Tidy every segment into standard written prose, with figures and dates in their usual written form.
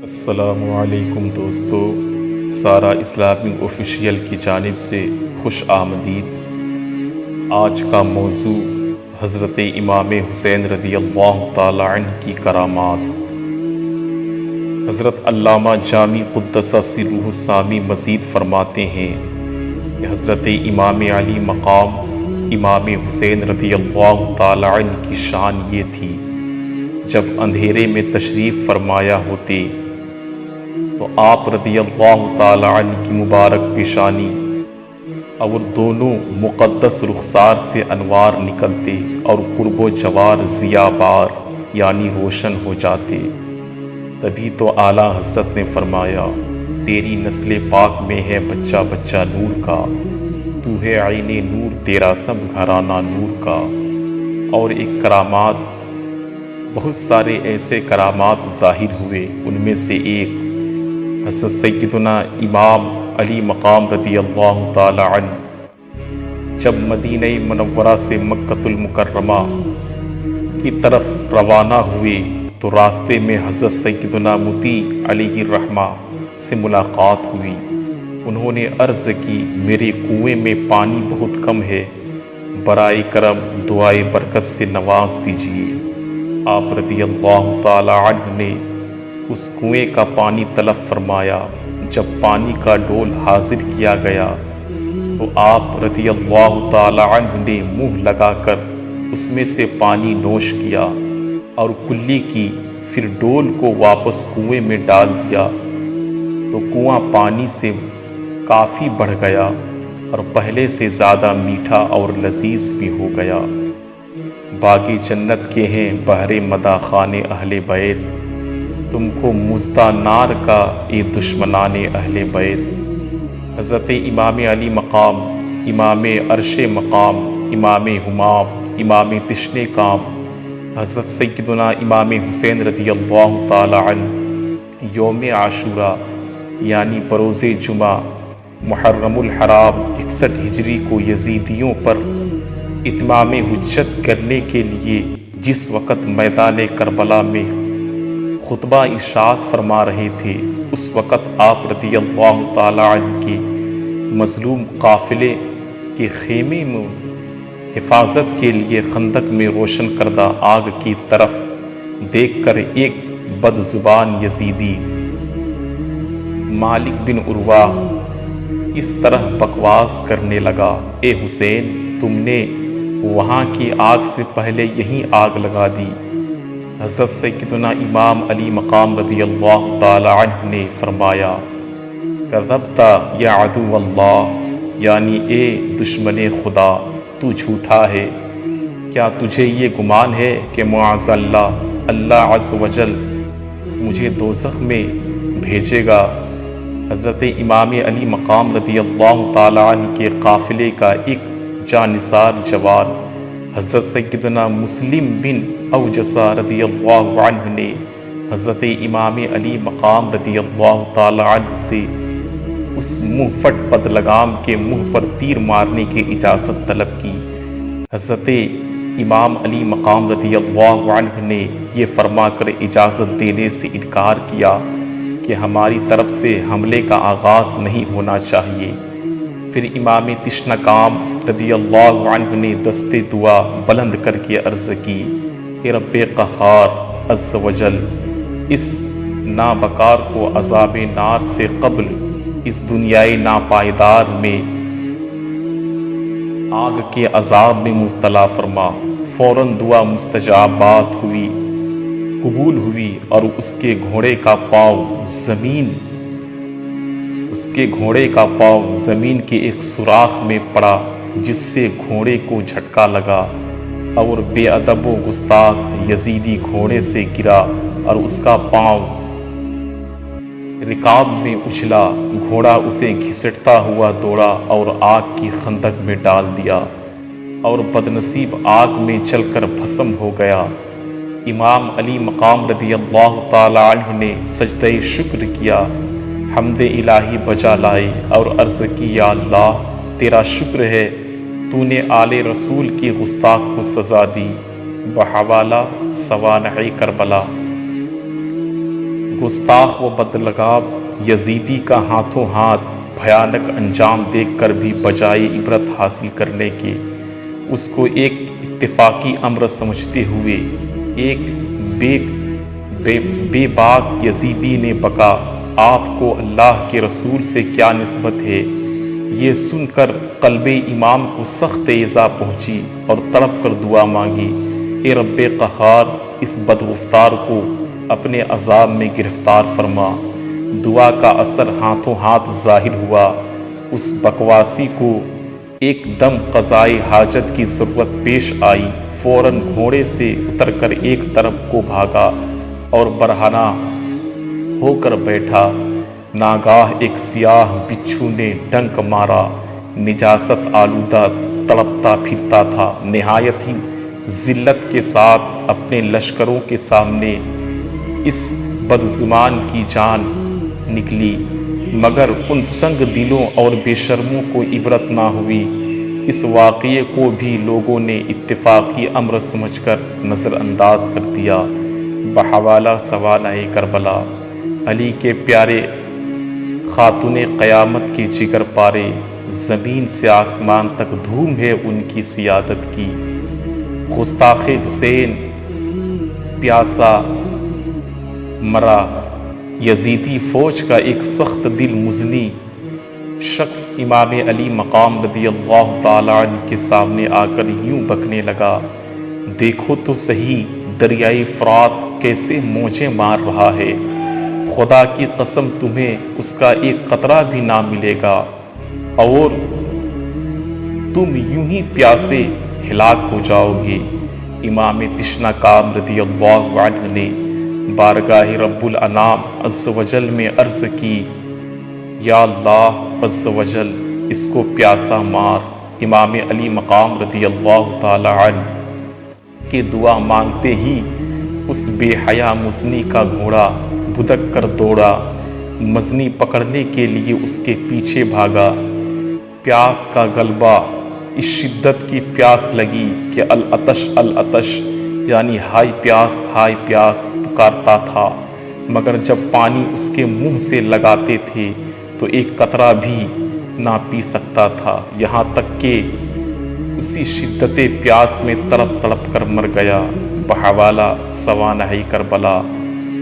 السلام علیکم دوستو، سارا اسلامک آفیشیل کی جانب سے خوش آمدید۔ آج کا موضوع حضرت امام حسین رضی اللہ تعالی عنہ کی کرامات۔ حضرت علامہ جامی قدس سرہ السامی مزید فرماتے ہیں کہ حضرت امام علی مقام امام حسین رضی اللہ تعالی عنہ کی شان یہ تھی، جب اندھیرے میں تشریف فرمایا ہوتے تو آپ رضی اللہ تعالی عنہ کی مبارک پیشانی اور دونوں مقدس رخسار سے انوار نکلتے اور قرب و جوار ضیاء بار یعنی روشن ہو جاتے۔ تبھی تو اعلیٰ حضرت نے فرمایا، تیری نسل پاک میں ہے بچہ بچہ نور کا، تو ہے عین نور، تیرا سب گھرانہ نور کا۔ اور ایک کرامات، بہت سارے ایسے کرامات ظاہر ہوئے، ان میں سے ایک حضرت سیدنا امام علی مقام رضی اللہ تعالی عنہ جب مدینہ منورہ سے مکۃ المکرمہ کی طرف روانہ ہوئے تو راستے میں حضرت سیدنا مطیع علیہ الرحمہ سے ملاقات ہوئی۔ انہوں نے عرض کی، میرے کنویں میں پانی بہت کم ہے، برائے کرم دعائے برکت سے نواز دیجیے۔ آپ رضی اللہ تعالی عنہ نے اس کنویں کا پانی طلب فرمایا۔ جب پانی کا ڈول حاضر کیا گیا تو آپ رضی اللہ تعالی عنہ نے منہ لگا کر اس میں سے پانی نوش کیا اور کلی کی، پھر ڈول کو واپس کنویں میں ڈال دیا تو کنواں پانی سے کافی بڑھ گیا اور پہلے سے زیادہ میٹھا اور لذیذ بھی ہو گیا۔ باغی جنت کے ہیں بحر مدح خانے اہل بیت، تم کو مژدہ نار کا اے دشمنان اہل بیت۔ حضرت امام علی مقام، امام عرش مقام، امام ہمام، امام تشنے کام، حضرت سیدنا امام حسین رضی اللہ تعالی عنہ یوم عاشوراء یعنی بروز جمعہ محرم الحرام 61 ہجری کو یزیدیوں پر اتمام حجت کرنے کے لیے جس وقت میدان کربلا میں خطبہ ارشاد فرما رہے تھے، اس وقت آپ رضی اللہ تعالی عنہ کے مظلوم قافلے کے خیمے میں حفاظت کے لیے خندق میں روشن کردہ آگ کی طرف دیکھ کر ایک بد زبان یزیدی مالک بن عروہ اس طرح بکواس کرنے لگا، اے حسین، تم نے وہاں کی آگ سے پہلے یہیں آگ لگا دی۔ حضرت سیدنا امام علی مقام رضی اللہ تعالی عنہ نے فرمایا، کذبت یا عدو اللہ، یعنی اے دشمن خدا، تو جھوٹا ہے۔ کیا تجھے یہ گمان ہے کہ معاذ اللہ عز وجل مجھے دوزخ میں بھیجے گا؟ حضرت امام علی مقام رضی اللہ تعالی عنہ کے قافلے کا ایک جانثار جوان حضرت سیدنا مسلم بن اوجسہ رضی اللہ عنہ نے حضرت امام علی مقام رضی اللہ تعالی عنہ سے اس منہ فٹ بدلگام کے منہ پر تیر مارنے کی اجازت طلب کی۔ حضرت امام علی مقام رضی اللہ عنہ نے یہ فرما کر اجازت دینے سے انکار کیا کہ ہماری طرف سے حملے کا آغاز نہیں ہونا چاہیے۔ پھر امام تشنہ کام رضی اللہ عنہ نے دست دعا بلند کر کے عرض کی، اے رب قہار عز وجل، اس نابکار کو عذاب نار سے قبل اس دنیائے ناپائیدار میں آگ کے عذاب میں مبتلا فرما۔ فوراً دعا مستجابات ہوئی، قبول ہوئی اور اس کے گھوڑے کا پاؤں زمین کے ایک سوراخ میں پڑا، جس سے گھوڑے کو جھٹکا لگا اور بے ادب و گستاخ یزیدی گھوڑے سے گرا اور اس کا پاؤں رکاب میں اچھلا۔ گھوڑا اسے گھسٹتا ہوا دوڑا اور آگ کی خندق میں ڈال دیا اور بدنصیب آگ میں جل کر بھسم ہو گیا۔ امام علی مقام رضی اللہ تعالی عنہ نے سجدہ شکر کیا، حمد الہی بجا لائے اور عرض کی، یا اللہ، تیرا شکر ہے، تو نے آل رسول کی گستاخ کو سزا دی۔ بحوالہ سوانح کربلا۔ گستاخ و بدلگاب یزیدی کا ہاتھوں ہاتھ بھیانک انجام دیکھ کر بھی بجائے عبرت حاصل کرنے کے اس کو ایک اتفاقی امر سمجھتے ہوئے ایک بے باک یزیدی نے بکا، آپ کو اللہ کے رسول سے کیا نسبت ہے؟ یہ سن کر قلب امام کو سخت ایذا پہنچی اور تڑپ کر دعا مانگی، اے رب قہار، اس بدگفتار کو اپنے عذاب میں گرفتار فرما۔ دعا کا اثر ہاتھوں ہاتھ ظاہر ہوا۔ اس بکواسی کو ایک دم قضائے حاجت کی ضرورت پیش آئی، فوراً گھوڑے سے اتر کر ایک طرف کو بھاگا اور برہنہ ہو کر بیٹھا۔ ناگاہ ایک سیاہ بچھو نے ڈنک مارا، نجاست آلودہ تڑپتا پھرتا تھا، نہایت ہی ذلت کے ساتھ اپنے لشکروں کے سامنے اس بدزمان کی جان نکلی، مگر ان سنگ دلوں اور بے شرموں کو عبرت نہ ہوئی۔ اس واقعے کو بھی لوگوں نے اتفاقی امر سمجھ کر نظر انداز کر دیا۔ بحوالہ سوانح کربلا، علی کے پیارے خاتون قیامت کے جگر پارے، زمین سے آسمان تک دھوم ہے ان کی سیادت کی۔ گستاخ حسین پیاسا مرا، یزیدی فوج کا ایک سخت دل مزنی شخص امام علی مقام رضی اللہ تعالیٰ عنہ کے سامنے آ کر یوں بکنے لگا، دیکھو تو صحیح دریائے فرات کیسے موجیں مار رہا ہے، خدا کی قسم تمہیں اس کا ایک قطرہ بھی نہ ملے گا اور تم یوں ہی پیاسے ہلاک ہو جاؤ گے۔ امام تشنہ کام رضی اللہ عنہ نے بارگاہ رب الانام عز و جل میں عرض کی، یا اللہ عز و جل اس کو پیاسا مار۔ امام علی مقام رضی اللہ تعالی عنہ کی دعا مانگتے ہی اس بے حیا مزنی کا گھوڑا بدک کر دوڑا، مزنی پکڑنے کے لیے اس کے پیچھے بھاگا۔ پیاس کا غلبہ، اس شدت کی پیاس لگی کہ العطش العطش یعنی ہائے پیاس پکارتا تھا، مگر جب پانی اس کے منہ سے لگاتے تھے تو ایک قطرہ بھی نہ پی سکتا تھا، یہاں تک کہ اسی شدت پیاس میں تڑپ تڑپ کر مر گیا۔ بحوالہ سوانح کربلا،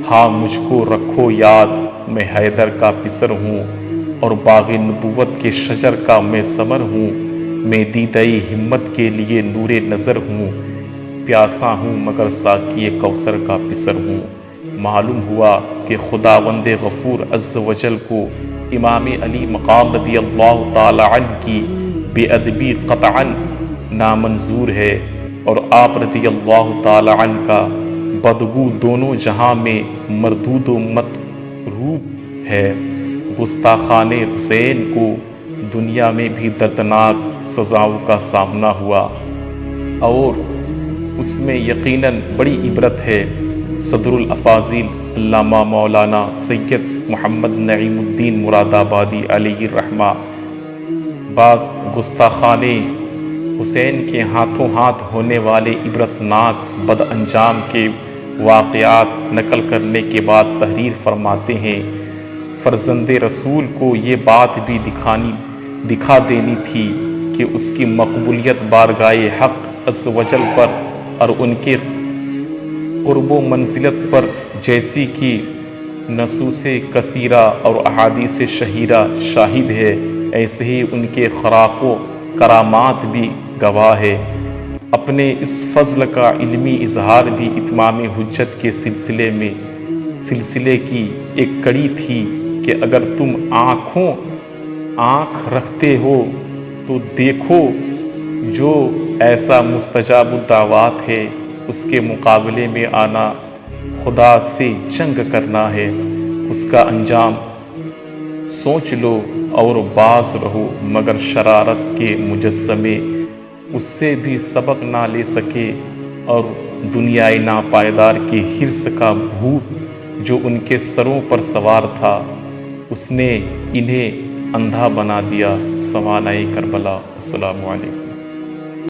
ہاں مجھ کو رکھو یاد، میں حیدر کا پسر ہوں اور باغ نبوت کے شجر کا میں ثمر ہوں، میں دیدہ ہمت کے لیے نور نظر ہوں، پیاسا ہوں مگر ساقی کوثر کا پسر ہوں۔ معلوم ہوا کہ خداوند غفور عز و جل کو امام علی مقام رضی اللہ تعالی عنہ کی بے ادبی قطعاً نامنظور ہے، اور آپ رضی اللہ تعالی عنہ کا بدگو دونوں جہاں میں مردود و مطرود ہے۔ گستاخان حسین کو دنیا میں بھی دردناک سزاؤں کا سامنا ہوا اور اس میں یقیناً بڑی عبرت ہے۔ صدر الافاضل علامہ مولانا سید محمد نعیم الدین مراد آبادی علیہ الرحمہ بعض گستاخان حسین کے ہاتھوں ہاتھ ہونے والے عبرتناک بد انجام کے واقعات نقل کرنے کے بعد تحریر فرماتے ہیں، فرزند رسول کو یہ بات بھی دکھا دینی تھی کہ اس کی مقبولیت بارگاہ حق عز و جل پر اور ان کے قرب و منزلت پر جیسی کہ نصوص کثیرہ اور احادیث شہیرہ شاہد ہے، ایسے ہی ان کے خراق و کرامات بھی گواہ ہے۔ اپنے اس فضل کا علمی اظہار بھی اتمام حجت کے سلسلے کی ایک کڑی تھی کہ اگر تم آنکھ رکھتے ہو تو دیکھو، جو ایسا مستجاب الدعوات ہے اس کے مقابلے میں آنا خدا سے جنگ کرنا ہے، اس کا انجام سوچ لو اور باز رہو، مگر شرارت کے مجسمے اس سے بھی سبق نہ لے سکے، اور دنیائے ناپائیدار کی حرص کا بھوت جو ان کے سروں پر سوار تھا اس نے انہیں اندھا بنا دیا۔ سوانح کربلا۔ السلام علیکم۔